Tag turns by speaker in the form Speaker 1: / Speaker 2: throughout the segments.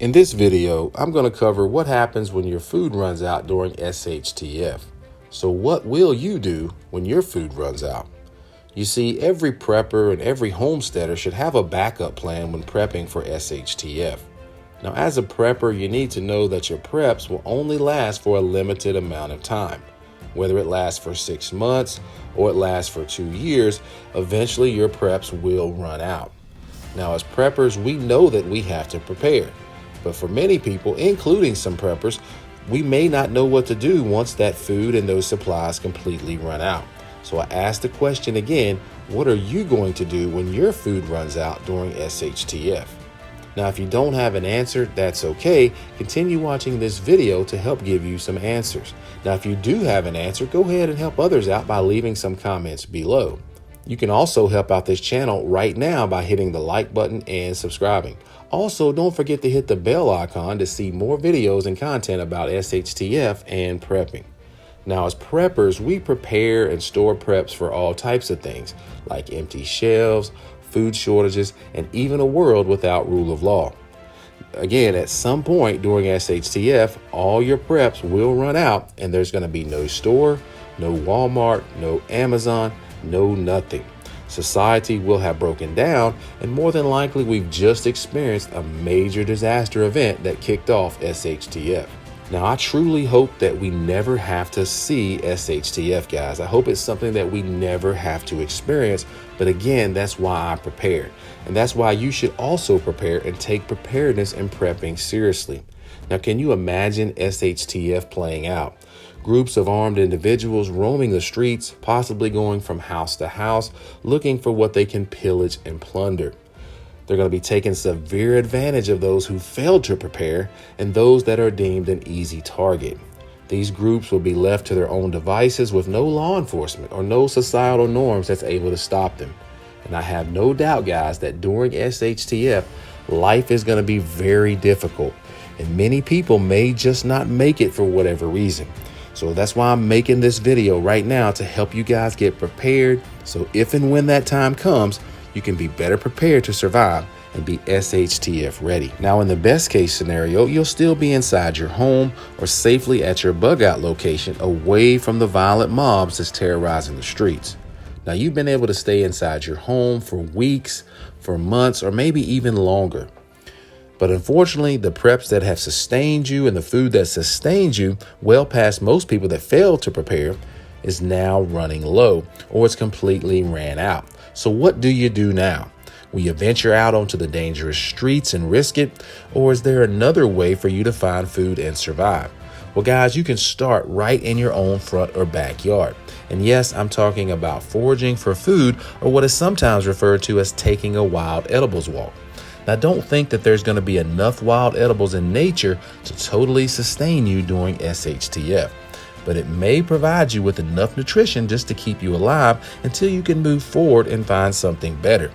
Speaker 1: In this video, I'm going to cover what happens when your food runs out during SHTF. So what will you do when your food runs out? You see, every prepper and every homesteader should have a backup plan when prepping for SHTF. Now, as a prepper, you need to know that your preps will only last for a limited amount of time. Whether it lasts for 6 months or it lasts for 2 years, eventually your preps will run out. Now, as preppers, we know that we have to prepare. But for many people, including some preppers, we may not know what to do once that food and those supplies completely run out. So I ask the question again, what are you going to do when your food runs out during SHTF? Now, if you don't have an answer, that's okay. Continue watching this video to help give you some answers. Now, if you do have an answer, go ahead and help others out by leaving some comments below. You can also help out this channel right now by hitting the like button and subscribing. Also, don't forget to hit the bell icon to see more videos and content about SHTF and prepping. Now, as preppers, we prepare and store preps for all types of things, like empty shelves, food shortages, and even a world without rule of law. Again, at some point during SHTF, all your preps will run out, and there's going to be no store, no Walmart, no Amazon, no nothing. Society will have broken down, and more than likely we've just experienced a major disaster event that kicked off SHTF. Now, I truly hope that we never have to see SHTF, guys. I hope it's something that we never have to experience. But again, that's why I prepared. And that's why you should also prepare and take preparedness and prepping seriously. Now, can you imagine SHTF playing out? Groups of armed individuals roaming the streets, possibly going from house to house, looking for what they can pillage and plunder. They're going to be taking severe advantage of those who failed to prepare and those that are deemed an easy target. These groups will be left to their own devices with no law enforcement or no societal norms that's able to stop them. And I have no doubt, guys, that during SHTF, life is going to be very difficult. And many people may just not make it for whatever reason. So that's why I'm making this video right now to help you guys get prepared. So if and when that time comes, you can be better prepared to survive and be SHTF ready. Now, in the best case scenario, you'll still be inside your home or safely at your bug out location away from the violent mobs that's terrorizing the streets. Now, you've been able to stay inside your home for weeks, for months, or maybe even longer. But unfortunately, the preps that have sustained you and the food that sustained you well past most people that failed to prepare is now running low, or it's completely ran out. So what do you do now? Will you venture out onto the dangerous streets and risk it? Or is there another way for you to find food and survive? Well, guys, you can start right in your own front or backyard. And yes, I'm talking about foraging for food, or what is sometimes referred to as taking a wild edibles walk. Now, don't think that there's going to be enough wild edibles in nature to totally sustain you during SHTF. But it may provide you with enough nutrition just to keep you alive until you can move forward and find something better.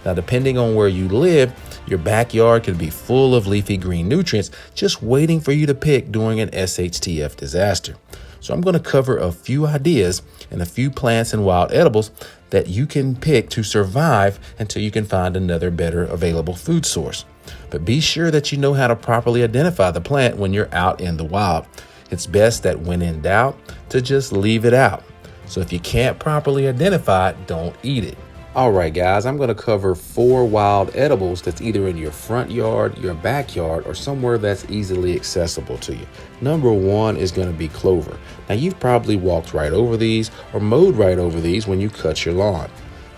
Speaker 1: Now, depending on where you live, your backyard could be full of leafy green nutrients just waiting for you to pick during an SHTF disaster. So I'm going to cover a few ideas and a few plants and wild edibles that you can pick to survive until you can find another better available food source. But be sure that you know how to properly identify the plant when you're out in the wild. It's best that when in doubt to just leave it out. So if you can't properly identify it, don't eat it. All right, guys, I'm going to cover 4 wild edibles that's either in your front yard, your backyard, or somewhere that's easily accessible to you. Number 1 is going to be clover. Now, you've probably walked right over these or mowed right over these when you cut your lawn.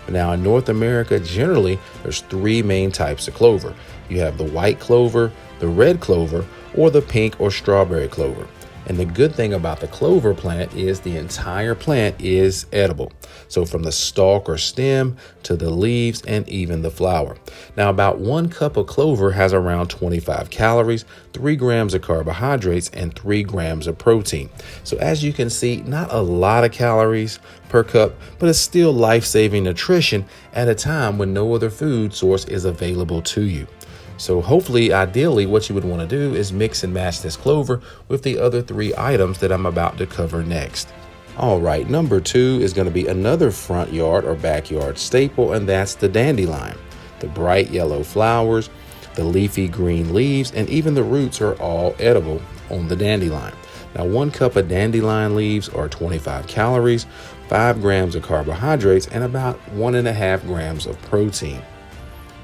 Speaker 1: Now, in North America, generally, there's 3 main types of clover. You have the white clover, the red clover, or the pink or strawberry clover. And the good thing about the clover plant is the entire plant is edible. So from the stalk or stem to the leaves and even the flower. Now, about 1 cup of clover has around 25 calories, 3 grams of carbohydrates, and 3 grams of protein. So as you can see, not a lot of calories per cup, but it's still life-saving nutrition at a time when no other food source is available to you. So hopefully, ideally, what you would want to do is mix and match this clover with the other 3 items that I'm about to cover next. All right, number 2 is going to be another front yard or backyard staple, and that's the dandelion. The bright yellow flowers, The leafy green leaves and even the roots are all edible on the dandelion. Now, 1 cup of dandelion leaves are 25 calories, 5 grams of carbohydrates, and about 1.5 grams of protein.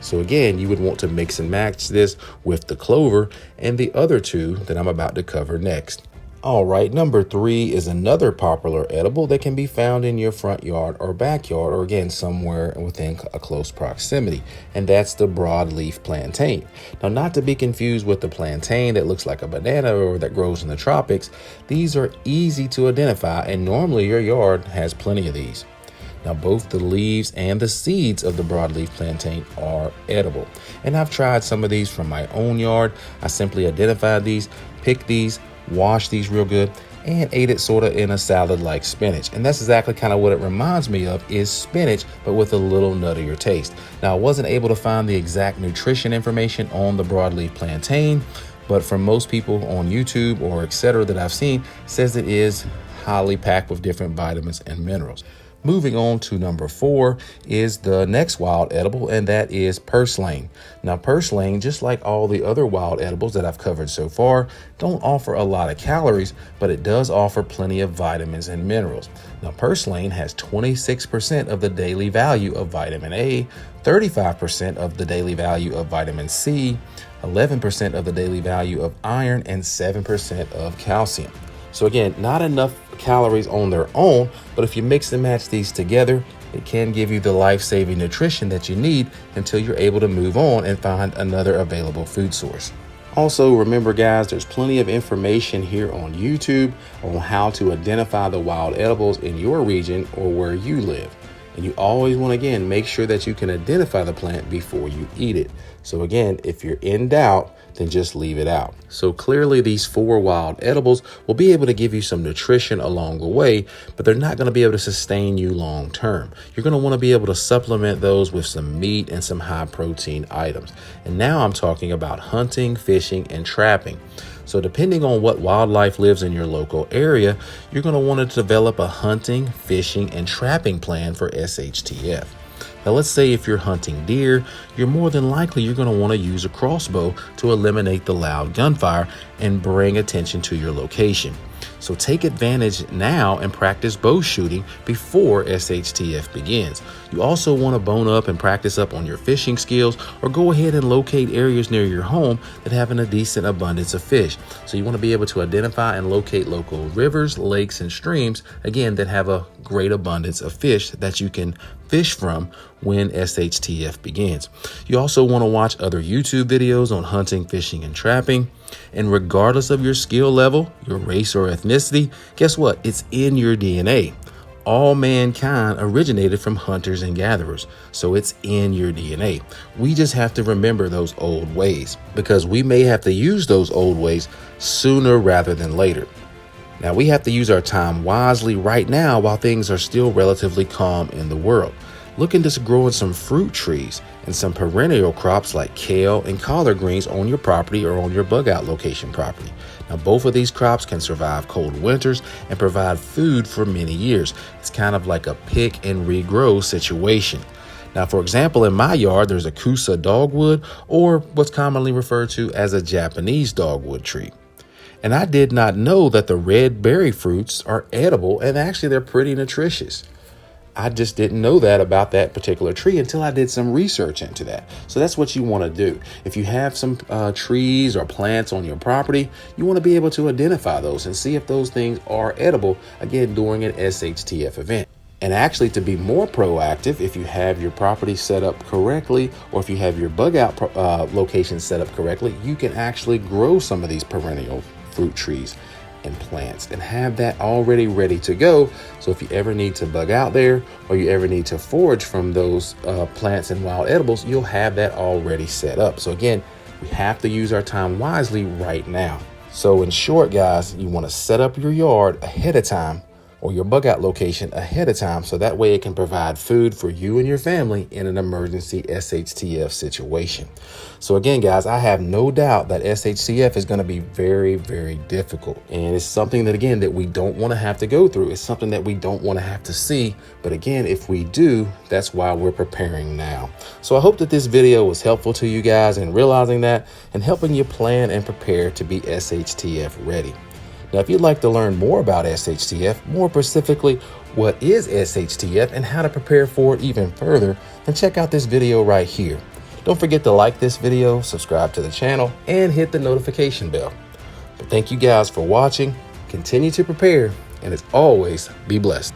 Speaker 1: So again, you would want to mix and match this with the clover and the other 2 that I'm about to cover next. All right, number 3 is another popular edible that can be found in your front yard or backyard, or again, somewhere within a close proximity, and that's the broadleaf plantain. Now, not to be confused with the plantain that looks like a banana or that grows in the tropics, these are easy to identify, and normally your yard has plenty of these. Now, both the leaves and the seeds of the broadleaf plantain are edible, and I've tried some of these from my own yard. I simply identified these, picked these, washed these real good, and ate it sort of in a salad like spinach. And that's exactly kind of what it reminds me of, is spinach, but with a little nuttier taste. Now, I wasn't able to find the exact nutrition information on the broadleaf plantain, but from most people on YouTube or etc. that I've seen, says it is highly packed with different vitamins and minerals. Moving on to number 4 is the next wild edible, and that is purslane. Now, purslane, just like all the other wild edibles that I've covered so far, don't offer a lot of calories, but it does offer plenty of vitamins and minerals. Now, purslane has 26% of the daily value of vitamin A, 35% of the daily value of vitamin C, 11% of the daily value of iron, and 7% of calcium. So again, not enough calories on their own, but if you mix and match these together, it can give you the life-saving nutrition that you need until you're able to move on and find another available food source. Also, remember guys, there's plenty of information here on YouTube on how to identify the wild edibles in your region or where you live. And you always want to, again, make sure that you can identify the plant before you eat it. So again, if you're in doubt, then just leave it out. So clearly these 4 wild edibles will be able to give you some nutrition along the way, but they're not going to be able to sustain you long term. You're going to want to be able to supplement those with some meat and some high protein items. And now I'm talking about hunting, fishing, and trapping. So depending on what wildlife lives in your local area, you're going to want to develop a hunting, fishing, and trapping plan for SHTF. Now, let's say if you're hunting deer, you're more than likely you're going to want to use a crossbow to eliminate the loud gunfire and bring attention to your location. So take advantage now and practice bow shooting before SHTF begins. You also want to bone up and practice up on your fishing skills, or go ahead and locate areas near your home that have a decent abundance of fish. So you want to be able to identify and locate local rivers, lakes, and streams, again, that have a great abundance of fish that you can fish from when SHTF begins. You also want to watch other YouTube videos on hunting, fishing, and trapping. And regardless of your skill level, your race or ethnicity, guess what? It's in your DNA. All mankind originated from hunters and gatherers, so it's in your DNA. We just have to remember those old ways, because we may have to use those old ways sooner rather than later. Now, we have to use our time wisely right now while things are still relatively calm in the world. Look into growing some fruit trees and some perennial crops like kale and collard greens on your property or on your bug out location property. Now, both of these crops can survive cold winters and provide food for many years. It's kind of like a pick and regrow situation. Now, for example, in my yard, there's a Kusa dogwood, or what's commonly referred to as a Japanese dogwood tree. And I did not know that the red berry fruits are edible, and actually they're pretty nutritious. I just didn't know that about that particular tree until I did some research into that. So that's what you want to do. If you have some trees or plants on your property, you want to be able to identify those and see if those things are edible, again, during an SHTF event. And actually, to be more proactive, if you have your property set up correctly, or if you have your bug out location set up correctly, you can actually grow some of these perennial fruit trees and plants and have that already ready to go. So if you ever need to bug out there, or you ever need to forage from those plants and wild edibles, you'll have that already set up. So again, we have to use our time wisely right now. So in short, guys, you want to set up your yard ahead of time or your bug out location ahead of time, so that way it can provide food for you and your family in an emergency SHTF situation. So again, guys, I have no doubt that SHTF is going to be very, very difficult. And it's something that, again, that we don't want to have to go through. It's something that we don't want to have to see. But again, if we do, that's why we're preparing now. So I hope that this video was helpful to you guys in realizing that and helping you plan and prepare to be SHTF ready. Now, if you'd like to learn more about SHTF, more specifically, what is SHTF and how to prepare for it even further, then check out this video right here. Don't forget to like this video, subscribe to the channel, and hit the notification bell. But thank you guys for watching. Continue to prepare, and as always, be blessed.